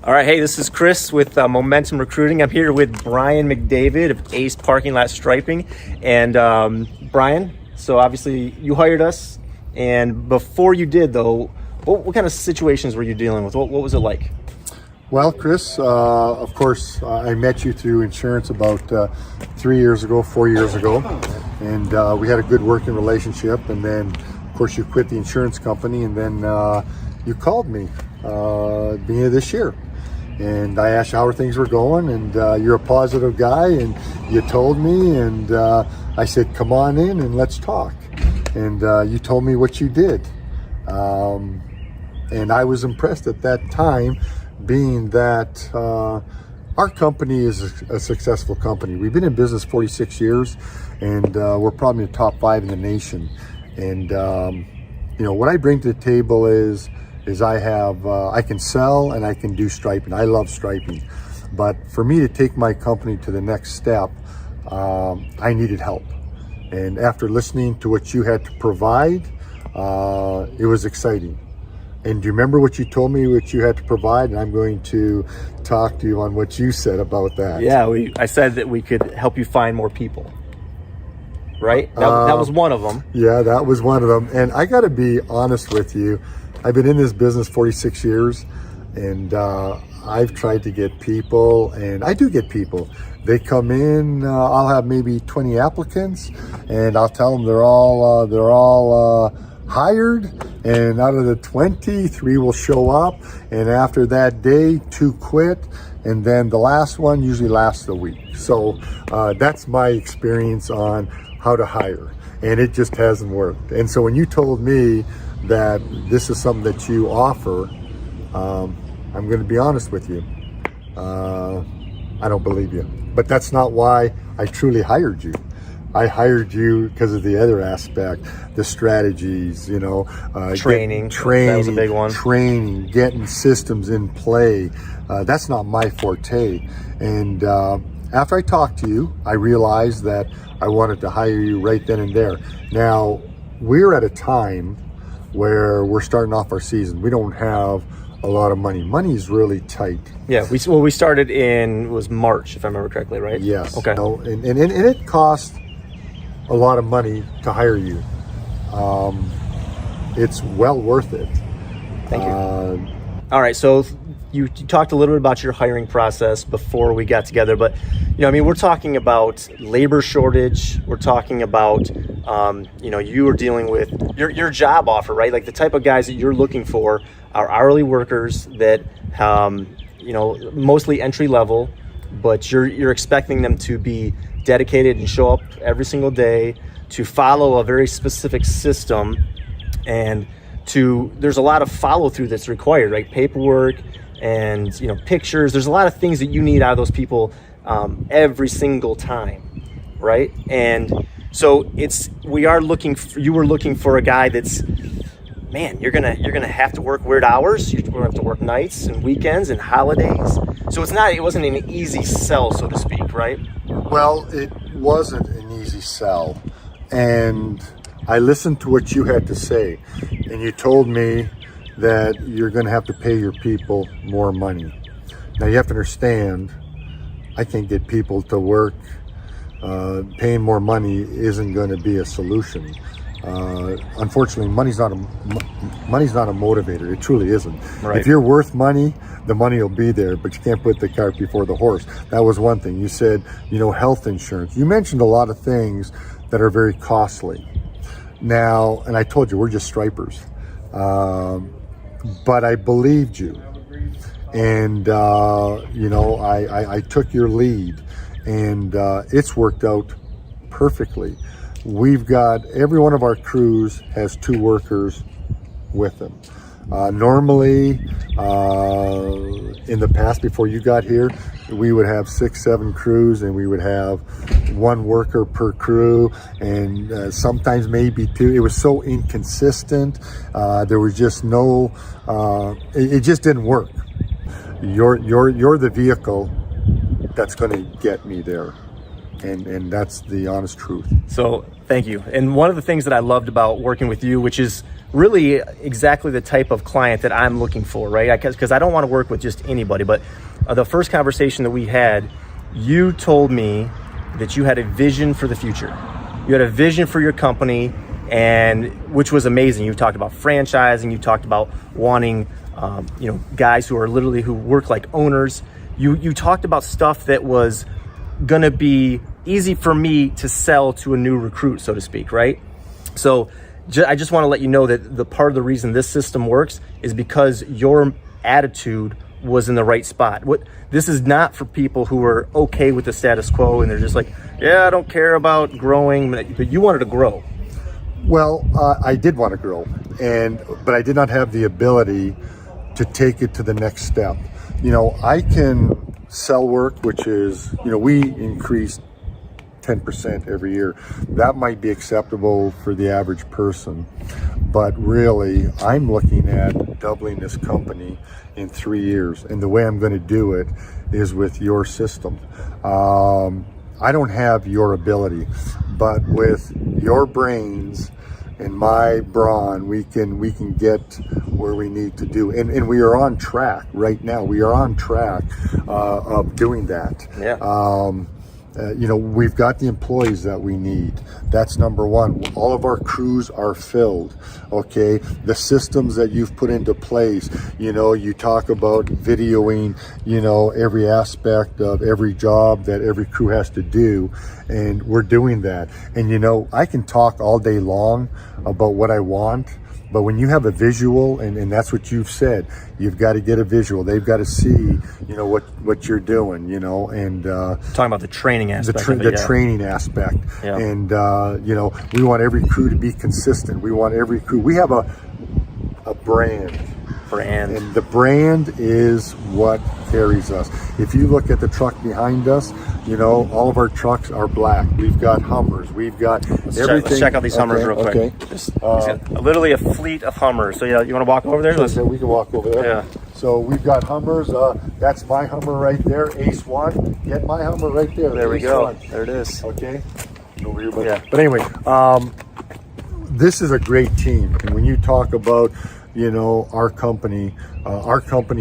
All right, hey, this is Chris with Momentum Recruiting. I'm here with Brian McDavid of Ace Parking Lot Striping. And Brian, so obviously you hired us, and before you did though, what kind of situations were you dealing with? What was it like? Well, Chris, of course, I met you through insurance about 4 years ago, and we had a good working relationship. And then, of course, you quit the insurance company, and then you called me beginning of this year. And I asked you how things were going, and you're a positive guy, and you told me, and I said, come on in and let's talk. And you told me what you did. And I was impressed at that time, being that our company is a successful company. We've been in business 46 years, and we're probably in the top 5 in the nation. And what I bring to the table is I can sell and I can do striping. I love striping, but for me to take my company to the next step, I needed help. And after listening to what you had to provide, it was exciting. And do you remember what you told me, what you had to provide? And I'm going to talk to you on what you said about that. Yeah, I said that we could help you find more people, right? That was one of them. Yeah, that was one of them. And I got to be honest with you. I've been in this business 46 years, and I've tried to get people, and I do get people. They come in, I'll have maybe 20 applicants, and I'll tell them they're all hired, and out of the 20, 3 will show up, and after that day, 2 quit, and then the last one usually lasts a week. So that's my experience on how to hire, and it just hasn't worked. And so when you told me that this is something that you offer, I'm going to be honest with you. I don't believe you. But that's not why I truly hired you. I hired you because of the other aspect, the strategies, training. That was a big one. Training, getting systems in play. That's not my forte. And after I talked to you, I realized that I wanted to hire you right then and there. Now, we're at a time where we're starting off our season. We don't have a lot of money. Money is really tight. Yeah, we started it was March, if I remember correctly, right? Yes. Okay. And it costs a lot of money to hire you. It's well worth it. Thank you. All right, so you talked a little bit about your hiring process before we got together, but we're talking about labor shortage. We're talking about you are dealing with your job offer, right? Like the type of guys that you're looking for are hourly workers that mostly entry level, but you're expecting them to be dedicated and show up every single day, to follow a very specific system, and there's a lot of follow through that's required, right? Paperwork and pictures. There's a lot of things that you need out of those people every single time, right? And so you were looking for a guy that's, man, you're gonna have to work weird hours. You're gonna have to work nights and weekends and holidays. So it wasn't an easy sell, so to speak, right? Well, it wasn't an easy sell, and I listened to what you had to say, and you told me that you're going to have to pay your people more money. Now you have to understand, I can't get people to work. Paying more money isn't going to be a solution. Unfortunately, money's not a motivator. It truly isn't. Right. If you're worth money, the money will be there, but you can't put the cart before the horse. That was one thing. You said, health insurance. You mentioned a lot of things that are very costly. Now, and I told you, we're just stripers. But I believed you. And, I took your lead, and it's worked out perfectly. We've got, every one of our crews has 2 workers with them. Normally, in the past, before you got here, we would have 6, 7 crews, and we would have 1 worker per crew, and sometimes maybe 2. It was so inconsistent. There was just no, it just didn't work. You're the vehicle that's going to get me there. And that's the honest truth. So Thank you. And one of the things that I loved about working with you, which is really exactly the type of client that I'm looking for, right? Because I don't want to work with just anybody, but the first conversation that we had, you told me that you had a vision for the future. You had a vision for your company, and which was amazing. You talked about franchising. You talked about wanting, guys who work like owners. You talked about stuff that was going to be easy for me to sell to a new recruit, so to speak, right? So I just want to let you know that the part of the reason this system works is because your attitude was in the right spot. This is not for people who are okay with the status quo and they're just like, yeah, I don't care about growing, but you wanted to grow. Well, I did want to grow, but I did not have the ability to take it to the next step. I can sell work, which is, we increased 10% every year. That might be acceptable for the average person, but really I'm looking at doubling this company in 3 years, and the way I'm going to do it is with your system. I don't have your ability, but with your brains and my brawn, we can get where we need to do, and we are on track right now. We are on track of doing that. Yeah. We've got the employees that we need. That's number one. All of our crews are filled. Okay. The systems that you've put into place, you talk about videoing, every aspect of every job that every crew has to do. And we're doing that. And, I can talk all day long about what I want. But when you have a visual, and that's what you've said, you've got to get a visual. They've got to see, what you're doing, and talking about the training aspect. The training aspect. Yeah. And we want every crew to be consistent. We want every crew. We have a brand. And the brand is what carries us. If you look at the truck behind us, all of our trucks are black. We've got Hummers. We've got everything. Let's check out these Hummers real quick. Okay. Literally a fleet of Hummers. So yeah, you want to walk over there? Sure, we can walk over there. Yeah. So we've got Hummers. That's my Hummer right there, Ace 1. Get my Hummer right there. There we Ace go. 1. There it is. Okay. Over here, Yeah. But anyway, this is a great team. And when you talk about our company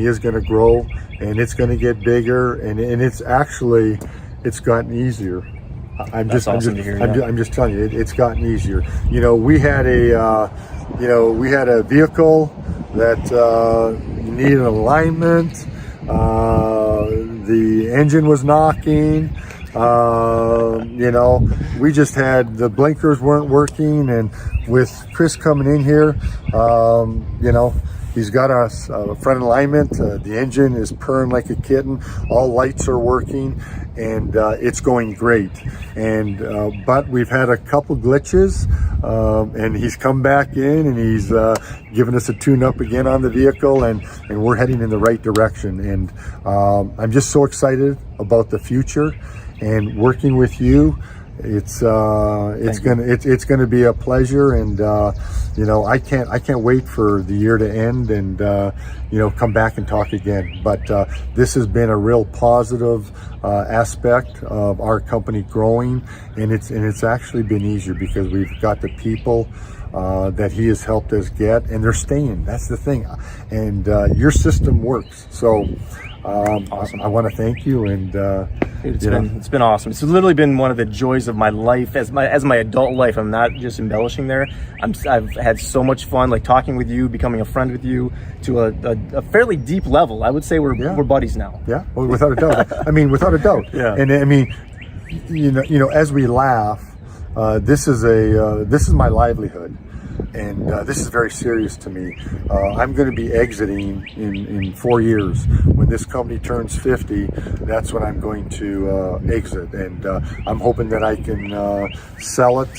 is going to grow, and it's going to get bigger, and it's gotten easier. I'm just telling you, it's gotten easier. We had a vehicle that needed alignment. The engine was knocking. We just had the blinkers weren't working, and with Chris coming in here, he's got us front alignment. The engine is purring like a kitten. All lights are working, and it's going great. And but we've had a couple glitches, and he's come back in, and he's given us a tune-up again on the vehicle, and we're heading in the right direction. And I'm just so excited about the future. And working with you, it's gonna be a pleasure, and I can't wait for the year to end and come back and talk again. But this has been a real positive aspect of our company growing, and it's actually been easier because we've got the people that he has helped us get, and they're staying. That's the thing, and your system works. So awesome. I want to thank you, and it's been awesome. It's literally been one of the joys of my life as my adult life. I'm not just embellishing there. I've had so much fun, like talking with you, becoming a friend with you to a fairly deep level. I would say we're buddies now. Yeah, well, without a doubt. Without a doubt. Yeah. And as we laugh, this is my livelihood. And this is very serious to me. I'm going to be exiting in 4 years. When this company turns 50, that's when I'm going to exit. And I'm hoping that I can sell it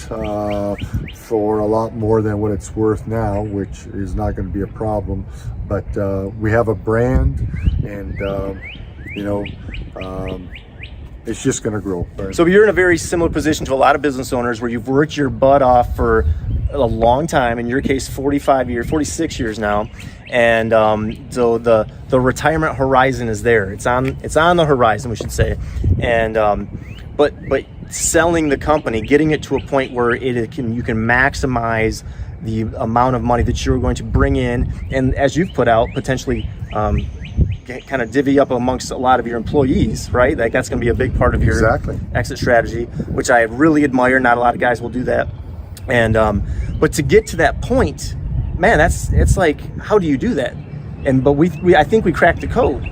for a lot more than what it's worth now, which is not going to be a problem. But we have a brand, and it's just going to grow. So you're in a very similar position to a lot of business owners where you've worked your butt off for a long time, in your case 46 years now, and so the retirement horizon is there. It's on the horizon, we should say. And but selling the company, getting it to a point where you can maximize the amount of money that you're going to bring in, and as you've put out, potentially kind of divvy up amongst a lot of your employees, right? Like that's going to be a big part of your exit strategy, which I really admire. Not a lot of guys will do that. And but to get to that point, man, it's like, how do you do that? But I think we cracked the code.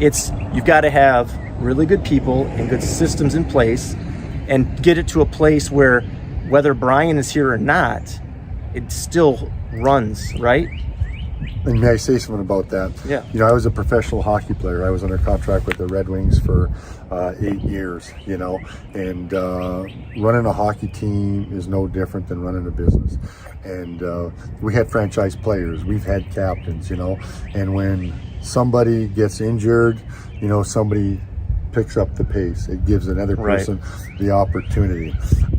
It's, you've got to have really good people and good systems in place, and get it to a place where whether Brian is here or not, it still runs, right? And may I say something about that? Yeah. You know, I was a professional hockey player. I was under contract with the Red Wings for 8 years, you know, and running a hockey team is no different than running a business. And we had franchise players, we've had captains, you know, and when somebody gets injured, you know, somebody picks up the pace. It gives another person the opportunity.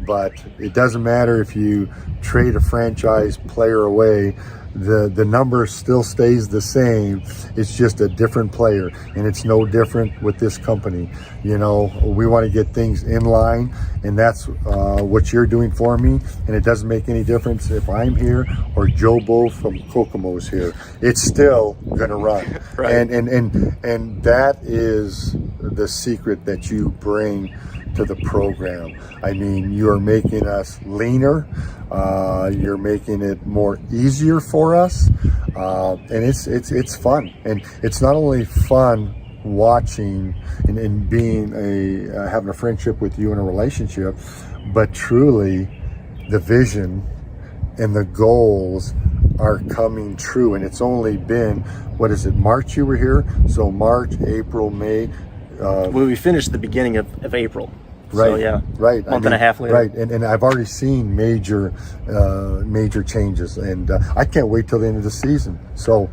But it doesn't matter if you trade a franchise player away, the number still stays the same. It's just a different player, and it's no different with this company. You know, we want to get things in line, and that's what you're doing for me. And it doesn't make any difference if I'm here or Joe Bo from Kokomo's here. It's still gonna run. And that is the secret that you bring to the program. I mean, you are making us leaner. You're making it more easier for us, and it's fun. And it's not only fun watching and being having a friendship with you in a relationship, but truly the vision and the goals are coming true. And it's only been, what is it, March you were here? So March, April, May. We finished the beginning of April. Right. So, yeah. Right. Month and a half later. Right. And I've already seen major changes, and I can't wait till the end of the season. So,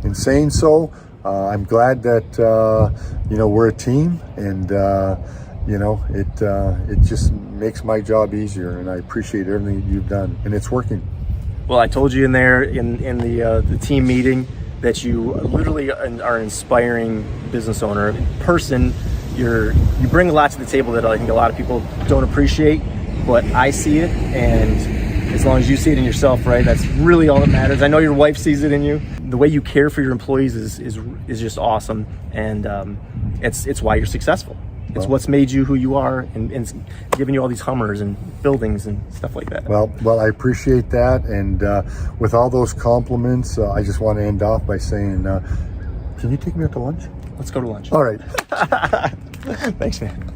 in saying so, I'm glad that you know, we're a team, and you know, it just makes my job easier, and I appreciate everything you've done, and it's working. Well, I told you in there in the team meeting that you literally are an inspiring business owner, person. You bring a lot to the table that I think a lot of people don't appreciate, but I see it, and as long as you see it in yourself, right, that's really all that matters. I know your wife sees it in you. The way you care for your employees is just awesome, and it's why you're successful. It's what's made you who you are, and giving you all these Hummers and buildings and stuff like that. Well, I appreciate that, and with all those compliments, I just want to end off by saying, can you take me out to lunch? Let's go to lunch. All right. Thanks, man.